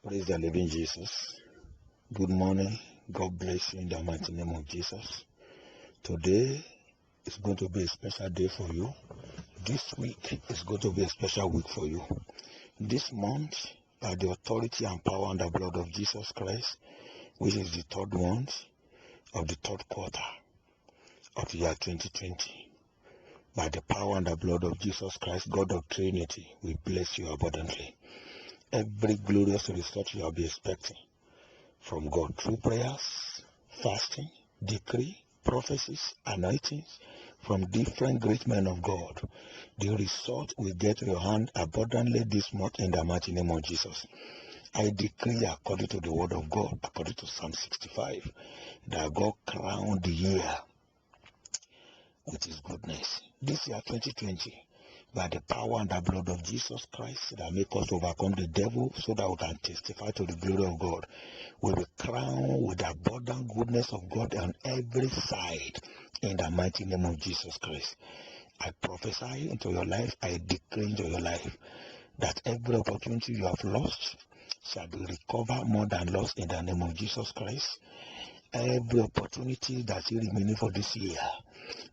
Praise the living Jesus. Good morning. God bless you in the mighty name of Jesus. Today is going to be a special day for you. This week is going to be a special week for you. This month, by the authority and power and the blood of Jesus Christ, which is the third month of the third quarter of the year 2020, by the power and the blood of Jesus Christ, God of Trinity, we bless you abundantly. Every glorious result you will be expecting from God through prayers, fasting, decree, prophecies, anointings from different great men of God. The result will get to your hand abundantly this month in the mighty name of Jesus. I decree according to the word of God, according to Psalm 65, that God crowned the year with his goodness. This year 2020, by the power and the blood of Jesus Christ that make us overcome the devil so that we can testify to the glory of God, we will crown with the abundant goodness of God on every side in the mighty name of Jesus Christ. I prophesy into your life, I decree into your life that every opportunity you have lost shall be recovered more than lost in the name of Jesus Christ. Every opportunity that is remaining for this year,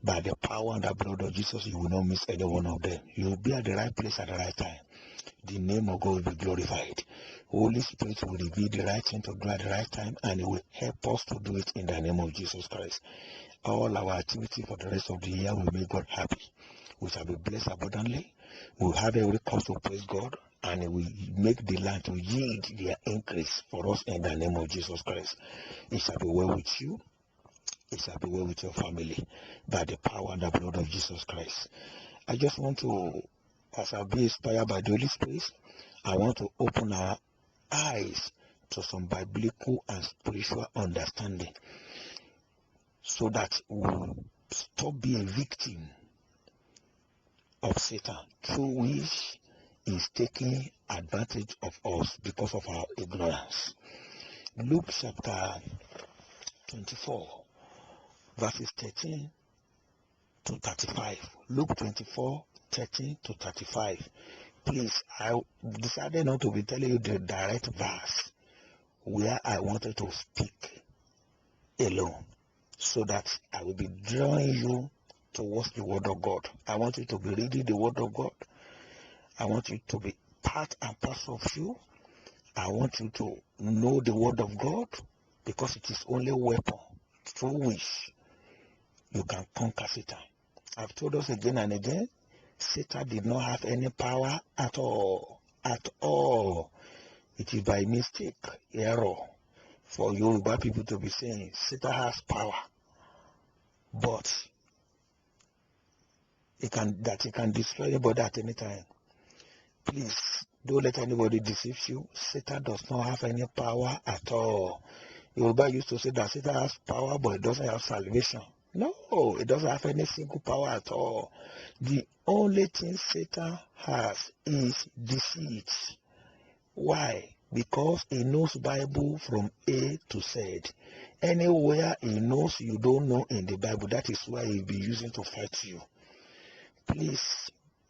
by the power and the blood of Jesus, you will not miss any one of them. You will be at the right place at the right time. The name of God will be glorified. Holy Spirit will reveal the right thing to do at the right time, and it will help us to do it in the name of Jesus Christ. All our activity for the rest of the year will make God happy. We shall be blessed abundantly. We will have every cause to praise God, and it will make the land to yield their increase for us in the name of Jesus Christ. It shall be well with you. It shall be well with your family by the power and the blood of Jesus Christ. I just want to, as I be inspired by the Holy Spirit, I want to open our eyes to some biblical and spiritual understanding so that we'll stop being a victim of Satan, through which is taking advantage of us because of our ignorance. Luke chapter 24. Verses 13 to 35. Luke 24, 13 to 35. Please, I decided not to be telling you the direct verse where I wanted to speak alone, so that I will be drawing you towards the word of God. I want you to be reading the word of God. I want you to be part and parcel of you. I want you to know the word of God, because it is only a weapon through which you can conquer Satan. I've told us again and again, Satan did not have any power at all. At all. It is by mistake, error, for Yoruba people to be saying Satan has power, but he can destroy anybody at any time. Please, don't let anybody deceive you. Satan does not have any power at all. Yoruba used to say that Satan has power, but it doesn't have salvation. No, it doesn't have any single power at all. The only thing Satan has is deceit. Why? Because he knows Bible from A to Z. Anywhere he knows you don't know in the Bible, that is why he'll be using to fight you. Please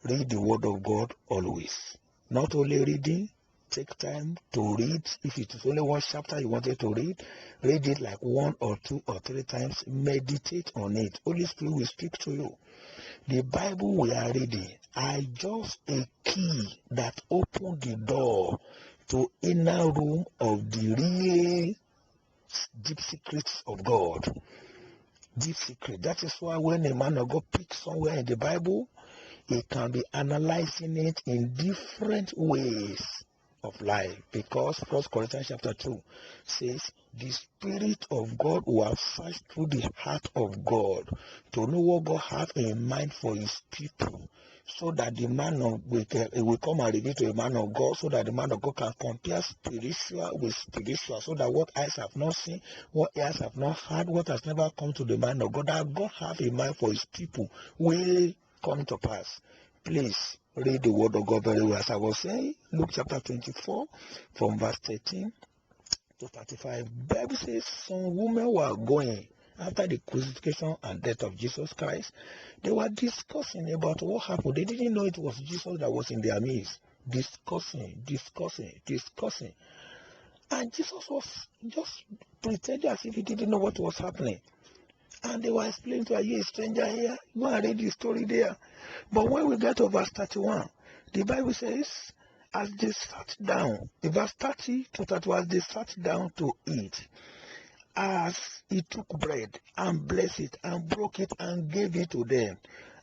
read the word of God always. Not only reading, take time to read. If it is only one chapter you wanted to read it like 1 or 2 or 3 times. Meditate on it. Holy Spirit will speak to you. The Bible we are reading are just a key that opens the door to inner room of the real deep secrets of God. Deep secret. That is why when a man of God picks somewhere in the Bible, he can be analyzing it in different ways of life, because 1 Corinthians chapter 2 says the Spirit of God will have searched through the heart of God to know what God has in mind for his people, so that the man of will come and reveal to a man of God, so that the man of God can compare spiritual with spiritual, so that what eyes have not seen, what ears have not heard, what has never come to the man of God, that God have in mind for his people will come to pass. Please read the word of God very well. As I was saying, Luke chapter 24, from verse 13 to 35. Bible says some women were going after the crucifixion and death of Jesus Christ. They were discussing about what happened. They didn't know it was Jesus that was in their midst. Discussing. And Jesus was just pretending as if he didn't know what was happening. And they were explaining to her, "You a stranger here? Go and read the story there." But when we get to verse 31, the Bible says, as they sat down, in verse 30 to 31, as they sat down to eat, as he took bread and blessed it and broke it and gave it to them,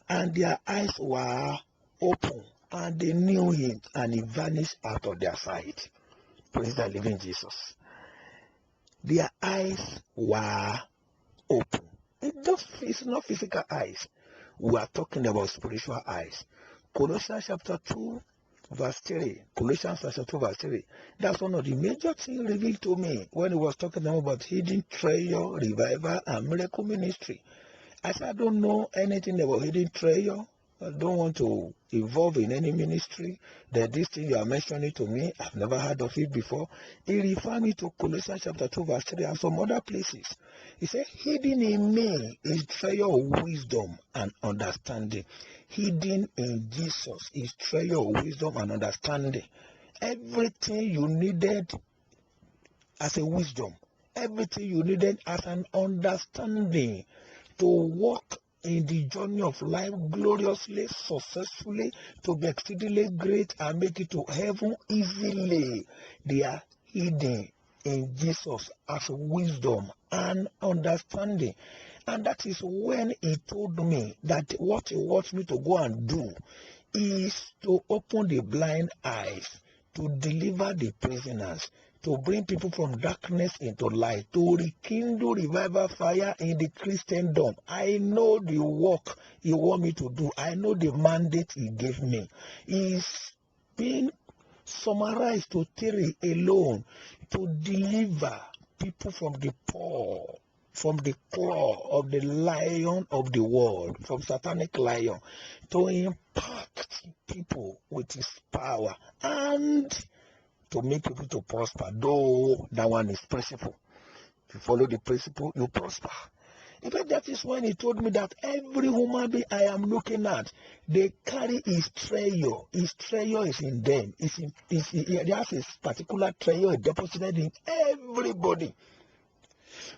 and their eyes were open, and they knew him, and he vanished out of their sight. Praise the living Jesus. Their eyes were open. It's not physical eyes. We are talking about spiritual eyes. Colossians chapter 2, verse 3. Colossians chapter 2, verse 3. That's one of the major things revealed to me when he was talking about hidden treasure, revival, and miracle ministry. I said, I don't know anything about hidden treasure. I don't want to involve in any ministry. That this thing you are mentioning to me, I've never heard of it before. He referred me to Colossians chapter 2, verse 3 and some other places. He said, hidden in me is treasure of wisdom and understanding. Hidden in Jesus is treasure of wisdom and understanding. Everything you needed as a wisdom, everything you needed as an understanding to walk in the journey of life gloriously, successfully, to be exceedingly great and make it to heaven easily. They are hidden in Jesus as wisdom and understanding. And that is when he told me that what he wants me to go and do is to open the blind eyes, to deliver the prisoners, to bring people from darkness into light, to rekindle revival fire in the Christendom. I know the work he wants me to do. I know the mandate he gave me. It's been summarized to 3 alone, to deliver people from the paw, from the claw of the lion of the world, from satanic lion, to impact people with his power and to make people to prosper. Though that one is principle. If you follow the principle, you prosper. In fact, that is when he told me that every human being I am looking at, they carry his treasure. His treasure is in them. He has a particular treasure deposited in everybody.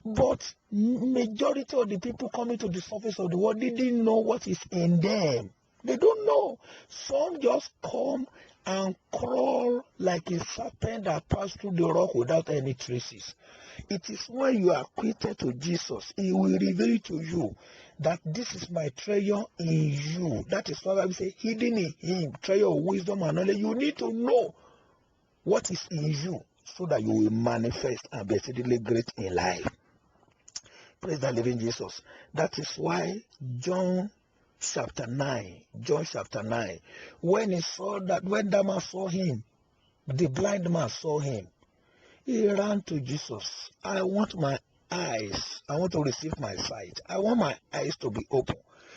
But majority of the people coming to the surface of the world didn't know what is in them. They don't know. Some just come and crawl like a serpent that passed through the rock without any traces. It is when you are acquainted to Jesus, he will reveal to you that this is my treasure in you. That is why I say hidden in him, treasure of wisdom and knowledge. You need to know what is in you so that you will manifest and be exceedingly great in life. Praise the living Jesus. That is why John chapter 9, when he saw that, when that man saw him, the blind man saw him, he ran to Jesus. I want my eyes, I want to receive my sight. I want my eyes to be open.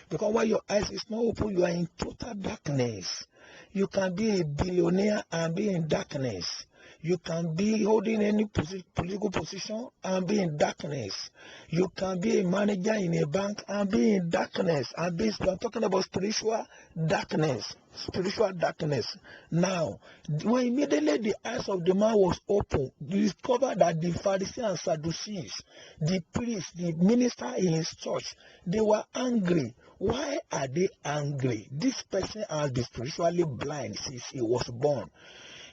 Because when your eyes is not open, you are in total darkness. You can be a billionaire and be in darkness. You can be holding any political position and be in darkness. You can be a manager in a bank and be in darkness. I'm talking about spiritual darkness. Spiritual darkness. Now, when immediately the eyes of the man was open, he discovered that the Pharisees and Sadducees, the priests, the minister in his church, they were angry. Why are they angry? This person has been spiritually blind since he was born.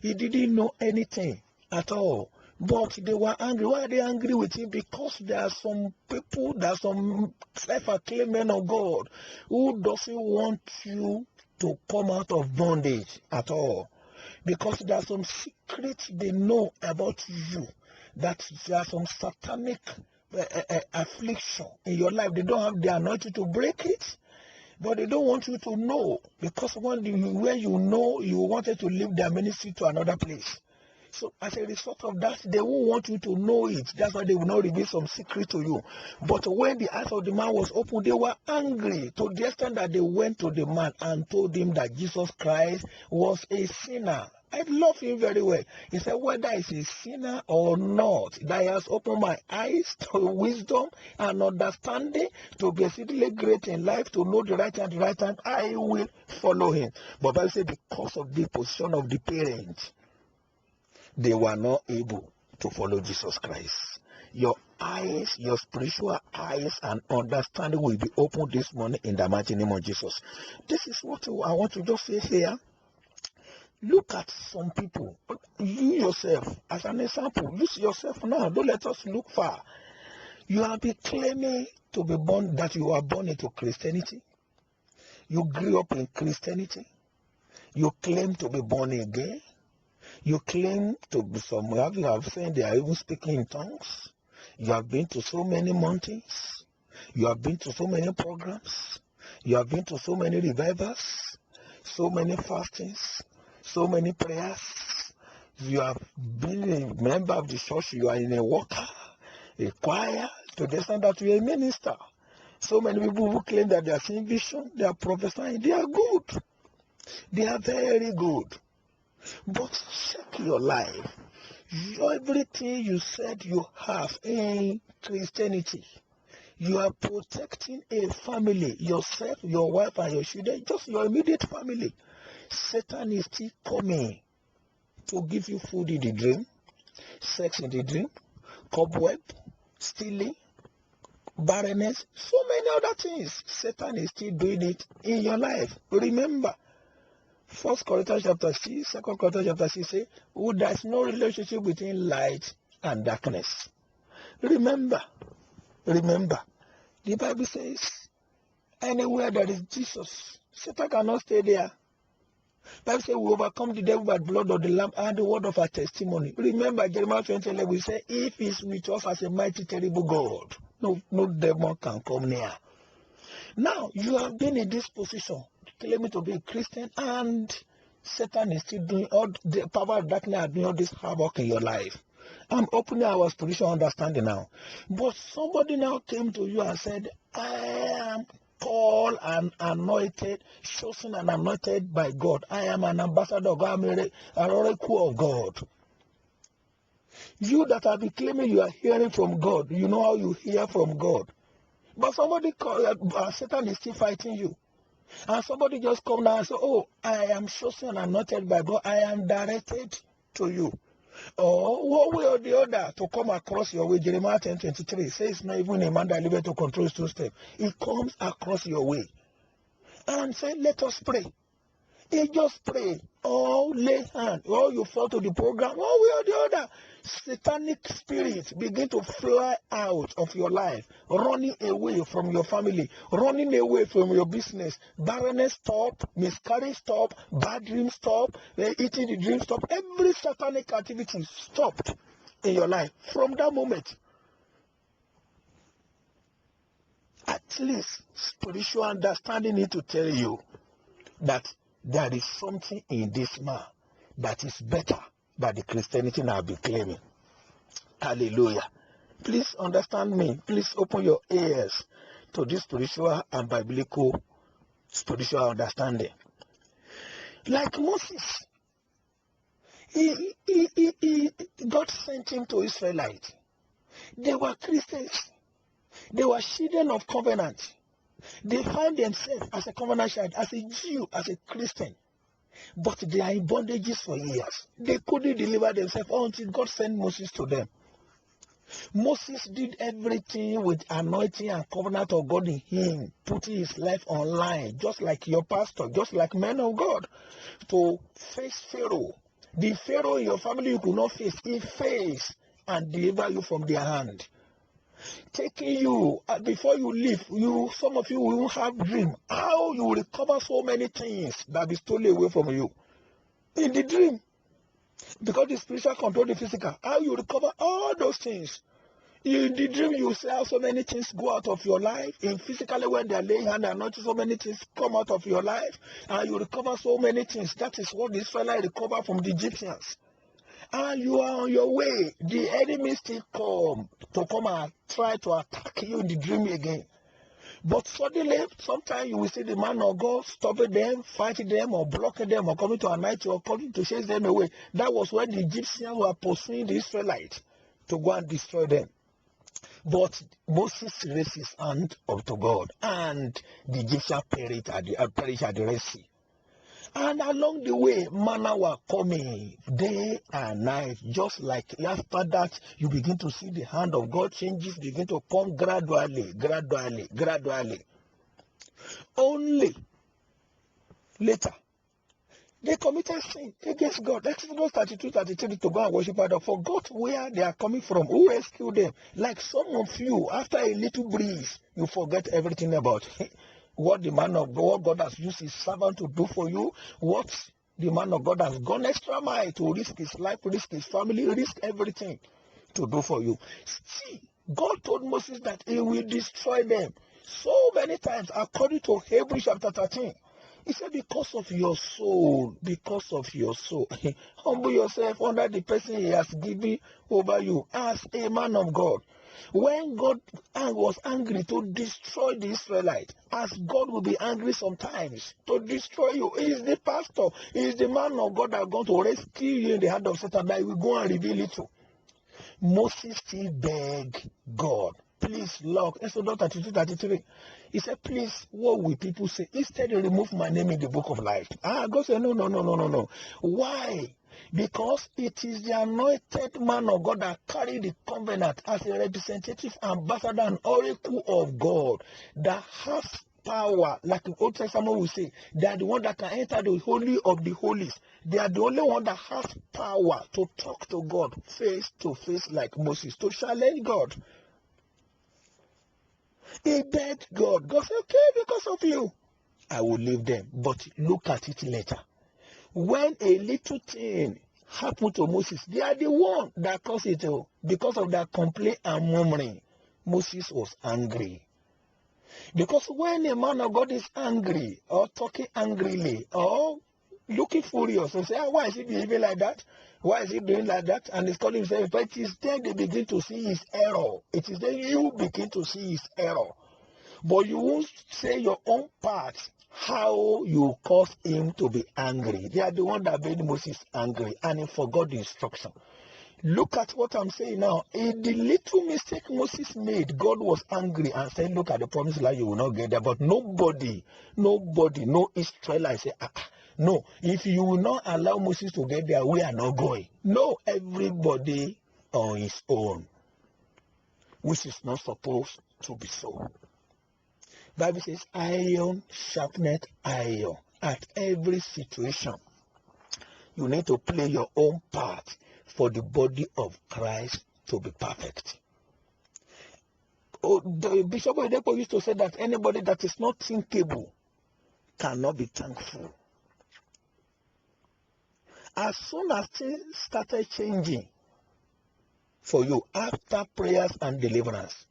He didn't know anything at all. But they were angry. Why are they angry with him? Because there are some people, there are some self-acclaimed men of God who doesn't want you to come out of bondage at all. Because there are some secrets they know about you. That there are some satanic affliction in your life. They don't have the anointing to break it. But they don't want you to know, because when you know, you wanted to leave their ministry to another place. So as a result of that, they won't want you to know it. That's why they will not reveal some secret to you. But when the eyes of the man was open, they were angry to the extent that they went to the man and told him that Jesus Christ was a sinner. I love him very well. He said, whether it's a sinner or not, that he has opened my eyes to wisdom and understanding, to be exceedingly great in life, to know the right and the right time, I will follow him. But Bible says because of the position of the parents, they were not able to follow Jesus Christ. Your eyes, your spiritual eyes and understanding will be opened this morning in the mighty name of Jesus. This is what I want to just say here. Look at some people. You yourself, as an example, use yourself now. Don't let us look far. You have been claiming to be born, that you are born into Christianity. You grew up in Christianity. You claim to be born again. You claim to be somewhere. You have said they are even speaking in tongues. You have been to so many mountains. You have been to so many programs. You have been to so many revivals, so many fastings, so many prayers. You have been a member of the church. You are in a worker, a choir, to the extent that you are a minister. So many people who claim that they are seeing vision, they are prophesying. They are good. They are very good. But check your life. Everything you said you have in Christianity, you are protecting a family, yourself, your wife, and your children, just your immediate family. Satan is still coming to give you food in the dream, sex in the dream, cobweb, stealing, barrenness, so many other things. Satan is still doing it in your life. Remember, 1 Corinthians chapter 6, 2 Corinthians chapter 6 say, oh, there's no relationship between light and darkness. Remember, the Bible says, anywhere there is Jesus, Satan cannot stay there. The Bible says we overcome the devil by the blood of the Lamb and the word of our testimony. Remember, Jeremiah 20:11, we say, if he's with us as a mighty, terrible God, no devil can come near. Now, you have been in this position, claiming to be a Christian, and Satan is still doing all the power of darkness are doing all this havoc in your life. I'm opening our spiritual understanding now. But somebody now came to you and said, I am called and anointed, chosen and anointed by God. I am an ambassador of God. I'm an oracle of God. You that have been claiming you are hearing from God, you know how you hear from God. But somebody called, Satan is still fighting you. And somebody just come now and say, oh, I am chosen and anointed by God. I am directed to you. Or one way or the other to come across your way. Jeremiah 10:23 says, not even a man that liveth to control his 2 steps. It comes across your way. And say, let us pray. You just pray, or lay hand, or you fall to the program, one way or the other. Satanic spirits begin to fly out of your life, running away from your family, running away from your business. Barrenness stop, miscarriage stop, bad dreams stop, eating the dream stop. Every satanic activity stopped in your life from that moment. At least spiritual understanding need to tell you that there is something in this man that is better than the Christianity I have been claiming. Hallelujah. Please understand me. Please open your ears to this spiritual and biblical spiritual understanding. Like Moses, God sent him to Israelites. They were Christians. They were children of covenant. They find themselves as a covenant child, as a Jew, as a Christian. But they are in bondages for years. They couldn't deliver themselves until God sent Moses to them. Moses did everything with anointing and covenant of God in him, putting his life online, just like your pastor, just like men of God, to face Pharaoh. The Pharaoh in your family you could not face, he faced and deliver you from their hand. Taking you before you leave, some of you will have dream how you will recover so many things that be stolen away from you in the dream, because the spiritual control the physical. How you recover all those things in the dream, you see how so many things go out of your life. In physically, when they are laying hand and notice so many things come out of your life, and you recover so many things. That is what the Israelites recover from the Egyptians. And you are on your way. The enemy still come and try to attack you in the dream again. But suddenly, sometimes you will see the man of God stopping them, fighting them, or blocking them, or coming to anoint you, or coming to chase them away. That was when the Egyptians were pursuing the Israelites to go and destroy them. But Moses raised his hand up to God, and the Egyptians perished at the Red Sea. And along the way, manna were coming day and night. Just like after that, you begin to see the hand of God changes, begin to come gradually. Only later, they committed sin against God. Exodus 32:33 to go and worship idol. Forgot where they are coming from. Who rescued them? Like some of you, after a little breeze, you forget everything about what the man of God, God has used his servant to do for you. What the man of God has gone extra mile to risk his life, risk his family, risk everything to do for you. See, God told Moses that he will destroy them so many times, according to Hebrews chapter 13. He said, because of your soul, humble yourself under the person he has given over you as a man of God. When God was angry to destroy the Israelites, as God will be angry sometimes to destroy you, he is the pastor, he is the man of God that is going to rescue you in the hand of Satan, that he will go and reveal it to. Moses still begged God, please, Lord, Exodus 32:33. He said, please, what will people say? Instead, remove my name in the book of life. God said, no. Why? Because it is the anointed man of God that carry the covenant as a representative, ambassador, and oracle of God that has power, like the Old Testament will say. They are the one that can enter the holy of the holies. They are the only one that has power to talk to God face to face, like Moses, to challenge God. He begged God. God said, okay, because of you, I will leave them. But look at it later. When a little thing happened to Moses, they are the one that caused it. Because of their complaint and murmuring, Moses was angry. Because when a man of God is angry, or talking angrily, or looking furious, and say, why is he behaving like that? Why is he doing like that? And he's calling himself, but it is then they begin to see his error. It is then you begin to see his error. But you won't say your own part, how you cause him to be angry. They are the one that made Moses angry, and he forgot the instruction. Look at what I'm saying now. In the little mistake Moses made, God was angry and said, look at the promised land, you will not get there. But nobody, no Israelite say, no, if you will not allow Moses to get there, we are not going. No, everybody on his own, which is not supposed to be so. Bible says, iron sharpeneth iron. At every situation, you need to play your own part for the body of Christ to be perfect. The Bishop of Oyedepo used to say that anybody that is not thinkable cannot be thankful. As soon as things started changing for you after prayers and deliverance,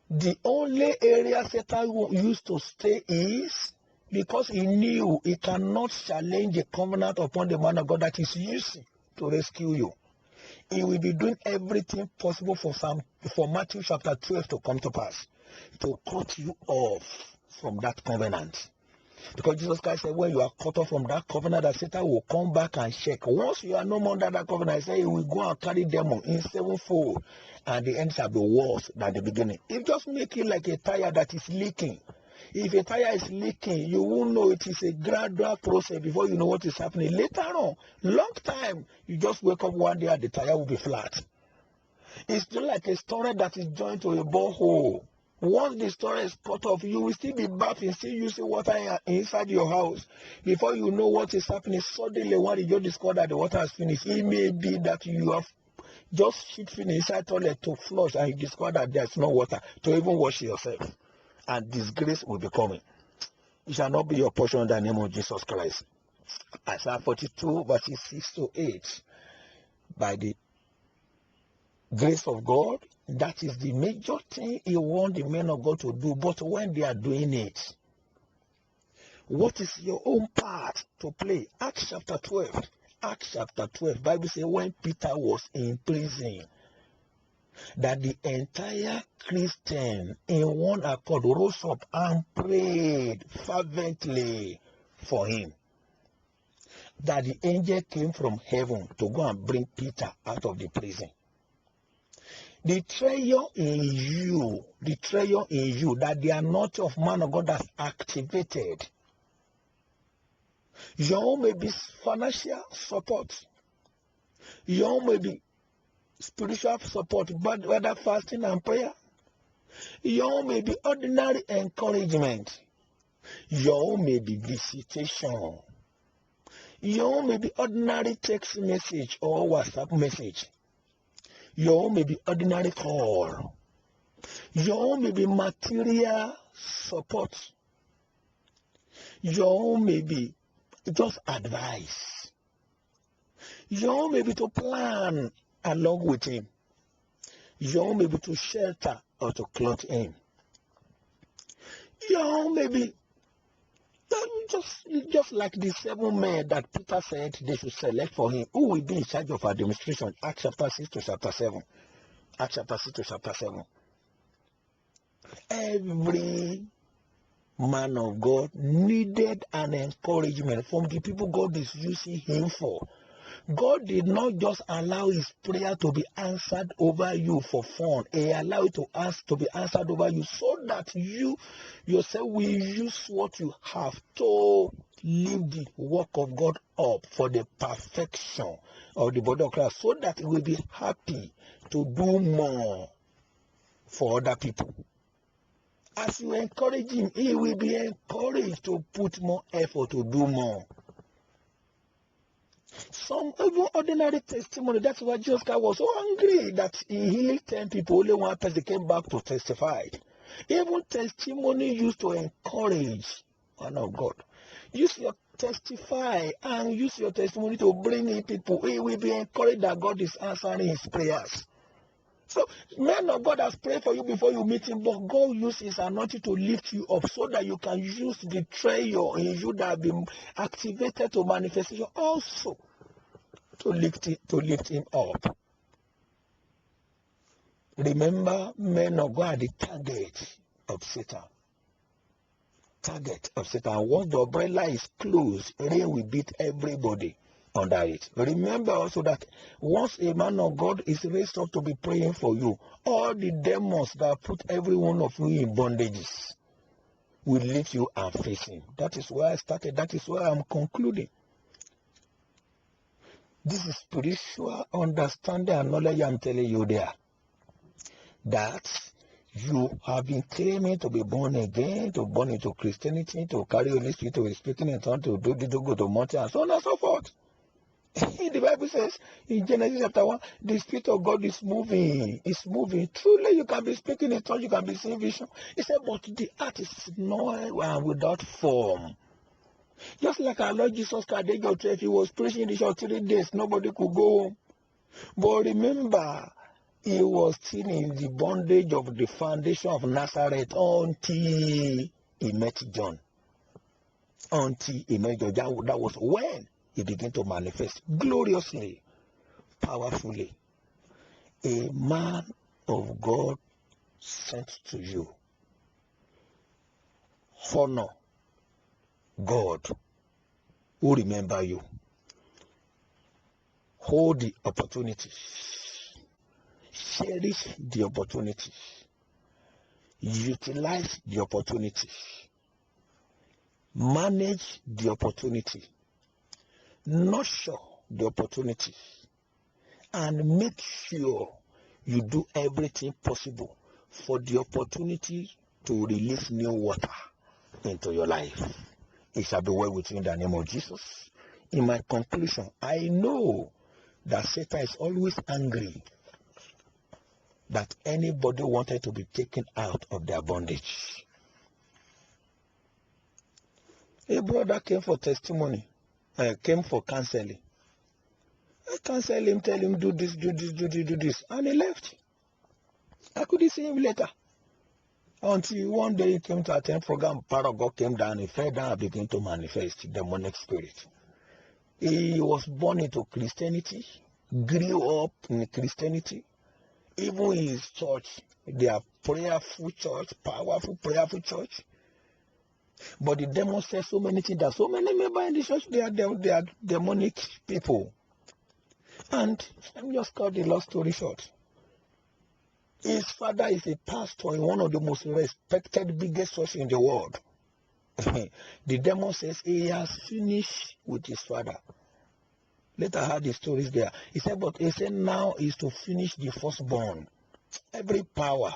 the only area Satan used to stay is because he knew he cannot challenge a covenant upon the man of God that is using to rescue you. He will be doing everything possible for Matthew chapter 12 to come to pass, to cut you off from that covenant. Because Jesus Christ said, when you are cut off from that covenant, that Satan will come back and check. Once you are no more under that covenant, he said he will go and carry demon in sevenfold, and the end shall be worse than the beginning. It just make it like a tire that is leaking. If a tire is leaking, you won't know. It is a gradual process before you know what is happening. Later on, long time, you just wake up one day and the tire will be flat. It's just like a storage that is joined to a borehole. Once the storage is cut off, you will still be bathing, still using water inside your house. Before you know what is happening, suddenly when you discover that the water has finished, it may be that you have just shifting inside toilet to flush and you discover that there's no water to even wash yourself. And disgrace will be coming. It shall not be your portion in the name of Jesus Christ. Isaiah 42 verses 6 to 8. By the grace of God, that is the major thing he wants the men of God to do. But when they are doing it, what is your own part to play? Acts chapter 12. Acts chapter 12. Bible says when Peter was in prison, that the entire Christian in one accord rose up and prayed fervently for him. That the angel came from heaven to go and bring Peter out of the prison. The treasure in you, that the anointing of man of God has activated, Your own may be financial support. Your own may be spiritual support, but whether fasting and prayer. Your own may be ordinary encouragement. Your own may be visitation. Your own may be ordinary text message or WhatsApp message. Your own may be ordinary call. Your own may be material support. Your own may be just advice. Your own may be to plan along with him. Your own may be to shelter or to clothe him. Your own may be just like the 7 men that Peter said they should select for him, who will be in charge of administration. Acts chapter 6 to chapter 7. Acts chapter 6 to chapter 7. Every man of God needed an encouragement from the people God is using him for. God did not just allow his prayer to be answered over you for fun. He allowed it to be answered over you so that you yourself will use what you have to lift the work of God up for the perfection of the body of Christ, so that it will be happy to do more for other people. As you encourage him, he will be encouraged to put more effort to do more. Some even ordinary testimony. That's why Jesus Christ was so angry that he healed 10 people. Only one person came back to testify. Even testimony used to encourage man of God. Use your testify and use your testimony to bring in people. He will be encouraged that God is answering his prayers. So, man of God has prayed for you before you meet him, but God uses his anointing to lift you up so that you can use the treasure in you that have been activated to manifestation also to lift him up. Remember, men of God are the target of Satan. Target of Satan. Once the umbrella is closed, rain will beat everybody under it. Remember also that once a man of God is raised up to be praying for you, all the demons that put every one of you in bondages will leave you and face him. That is where I started. That is where I'm concluding. This is spiritual understanding and knowledge I'm telling you there. That you have been claiming to be born again, to born into Christianity, to carry Holy Spirit, to be speaking in tongues, to go to mountain, and so on and so forth. The Bible says in Genesis chapter 1, the Spirit of God is moving. It's moving. Truly, you can be speaking in tongues, you can be seeing vision. He said, but the earth is not without form. Just like our Lord Jesus Christ, he was preaching the short 3 days, nobody could go home. But remember, he was still in the bondage of the foundation of Nazareth until he met John. Until he met John. That was when he began to manifest gloriously, powerfully. A man of God sent to you. Honor God who remember you. Hold the opportunity. Cherish the opportunity. Utilize the opportunity. Manage the opportunity. Nurture the opportunity. And make sure you do everything possible for the opportunity to release new water into your life. It shall be well with you in the name of Jesus. In my conclusion, I know that Satan is always angry that anybody wanted to be taken out of their bondage. A brother came for testimony, came for counseling. I counseled him, tell him, do this, do this, and he left. I couldn't see him later. Until one day he came to attend program, power of God came down, he fell down and began to manifest demonic spirit. He was born into Christianity, grew up in Christianity. Even in his church, they are prayerful church, powerful prayerful church. But the demon says so many things that so many members in the church, they are demonic people. And let me just cut the long story short. His father is a pastor in one of the most respected, biggest churches in the world. The demon says he has finished with his father. Later I heard the stories there. He said, but he said now is to finish the firstborn. Every power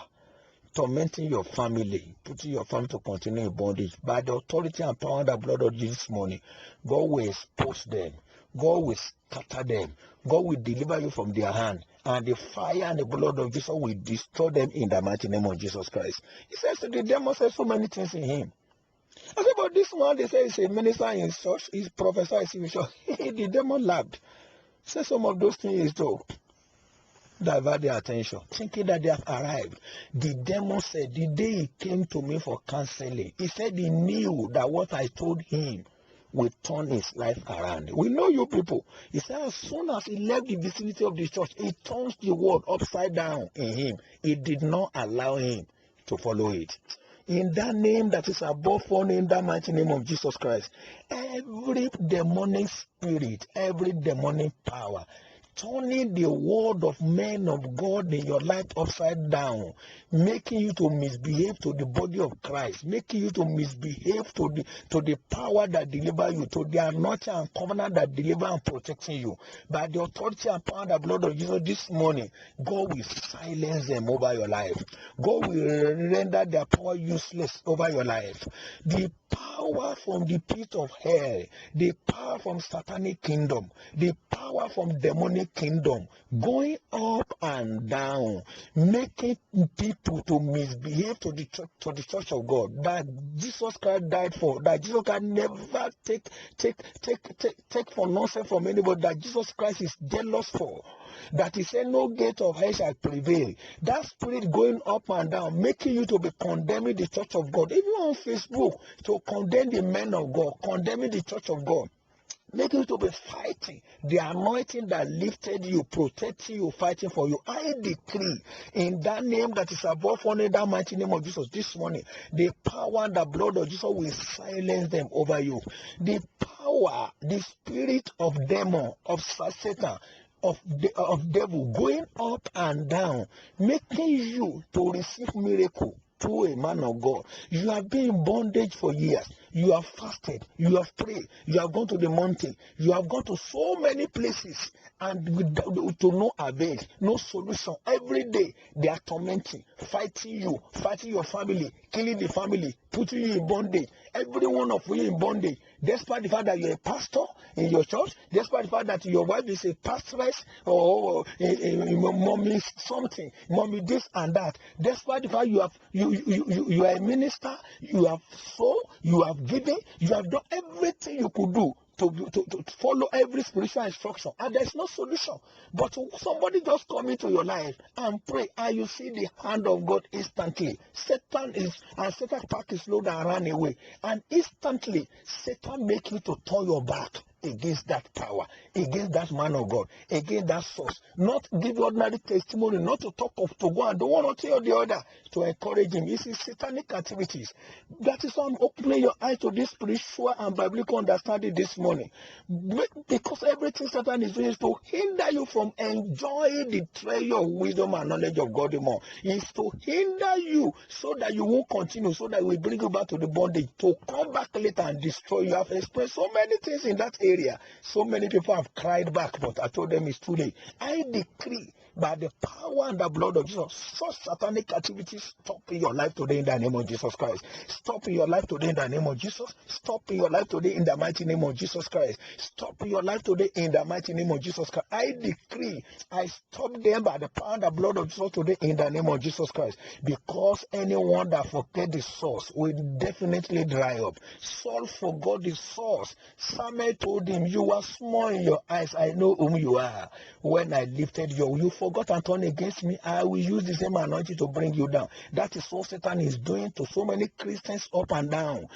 tormenting your family, putting your family to continue in bondage, by the authority and power and the blood of Jesus morning, God will expose them. God will scatter them. God will deliver you from their hand. And the fire and the blood of Jesus will destroy them in the mighty name of Jesus Christ. He says the demon says so many things in him. I said, but this one, they say he's a minister in church, he's professor, he's in church. The demon laughed. Say some of those things is to divert their attention, thinking that they have arrived. The demon said, the day he came to me for counseling, he said he knew that what I told him will turn his life around. We know you people. He said as soon as he left the vicinity of the church, he turns the world upside down in him. It did not allow him to follow it. In that name that is above all name, that mighty name of Jesus Christ, every demonic spirit, every demonic power, turning the word of men of God in your life upside down, making you to misbehave to the body of Christ, making you to misbehave to the power that deliver you, to the anointing and covenant that deliver and protecting you. By the authority and power and the blood of Jesus this morning, God will silence them over your life. God will render their power useless over your life. The power from the pit of hell, the power from satanic kingdom, the power from demonic kingdom, going up and down, making people to misbehave to the church of God that Jesus Christ died for, that Jesus Christ never take for nonsense from anybody, that Jesus Christ is jealous for, that he said no gate of hell shall prevail. That spirit going up and down, making you to be condemning the church of God, even on Facebook, to condemn the men of God, condemning the church of God, making you to be fighting the anointing that lifted you, protecting you, fighting for you. I decree in that name that is above all, in that mighty name of Jesus this morning, the power and the blood of Jesus will silence them over you. The power, the spirit of demon, of Satan, of devil going up and down, making you to receive miracle through a man of God. You have been in bondage for years. You have fasted, you have prayed, you have gone to the mountain, you have gone to so many places, and to no avail, no solution. Every day they are tormenting, fighting you, fighting your family, killing the family, putting you in bondage. Every one of you in bondage, despite the fact that you're a pastor in your church, despite the fact that your wife is a pastoress or mommy something, mommy this and that, despite the fact you are a minister, you have sown, you have given, you have done everything you could do to follow every spiritual instruction, and there's no solution. But somebody just come into your life and pray, and you see the hand of God instantly. Satan pack his load and ran away, and instantly Satan make you to turn your back against that power, against that man of God, against that source. Not give ordinary testimony, not to talk of to go and do one or two or the other to encourage him. This is satanic activities. That is why I'm opening your eyes to this spiritual and biblical understanding this morning. Because everything Satan is doing is to hinder you from enjoying the treasure of wisdom and knowledge of God more. It's to hinder you so that you won't continue, so that we bring you back to the bondage, to come back later and destroy you. I've expressed so many things in that area. So many people have cried back, but I told them it's too late. I decree by the power and the blood of Jesus, such satanic activities stop in your life today in the name of Jesus Christ. Stop in your life today in the name of Jesus. Stop in your life today in the mighty name of Jesus Christ. Stop in your life today in the mighty name of Jesus Christ. I decree, I stop them by the power and the blood of Jesus today in the name of Jesus Christ. Because anyone that forget the source will definitely dry up. Saul forgot the source. Samuel told him, you are small in your eyes. I know whom you are. When I lifted you forgot and turned against me. I will use the same anointing to bring you down. That is what Satan is doing to so many Christians up and down.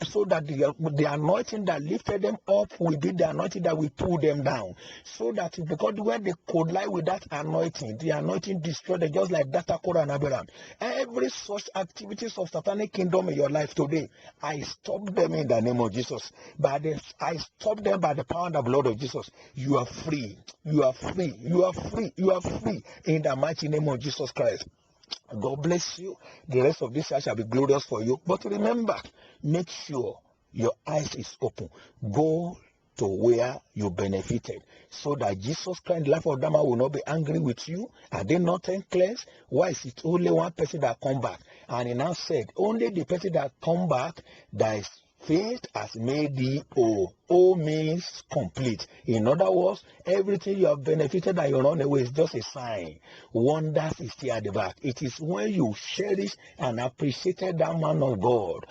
So that the anointing that lifted them up will be the anointing that will pull them down. So that because when they collide with that anointing, the anointing destroyed them, just like Data, Korah, and Abraham. Every such activities of satanic kingdom in your life today, I stop them in the name of Jesus. I stop them by the power and the blood of Jesus. You are free. You are free. You are free. You are free in the mighty name of Jesus Christ. God bless you. The rest of this year shall be glorious for you. But remember, make sure your eyes is open. Go to where you benefited, so that Jesus Christ, the life of that man, will not be angry with you. Are they not 10 cleansed? Why is it only one person that come back? And he now said, only the person that come back, that is faith has made thee whole. Whole means complete. In other words, everything you have benefited and you run away is just a sign. Wonders is still at the back. It is when you cherish and appreciated that man of God,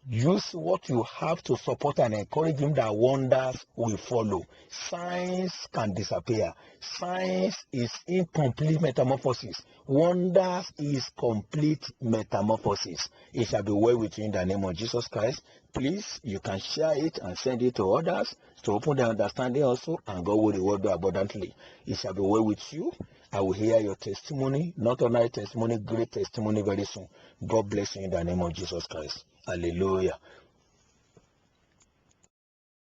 use what you have to support and encourage him, that wonders will follow. Signs can disappear. Signs is incomplete metamorphosis. Wonders is complete metamorphosis. It shall be well with you in the name of Jesus Christ. Please, you can share it and send it to others to open their understanding also, and God will reward you abundantly. It shall be well with you. I will hear your testimony, not ordinary testimony, great testimony very soon. God bless you in the name of Jesus Christ. Hallelujah.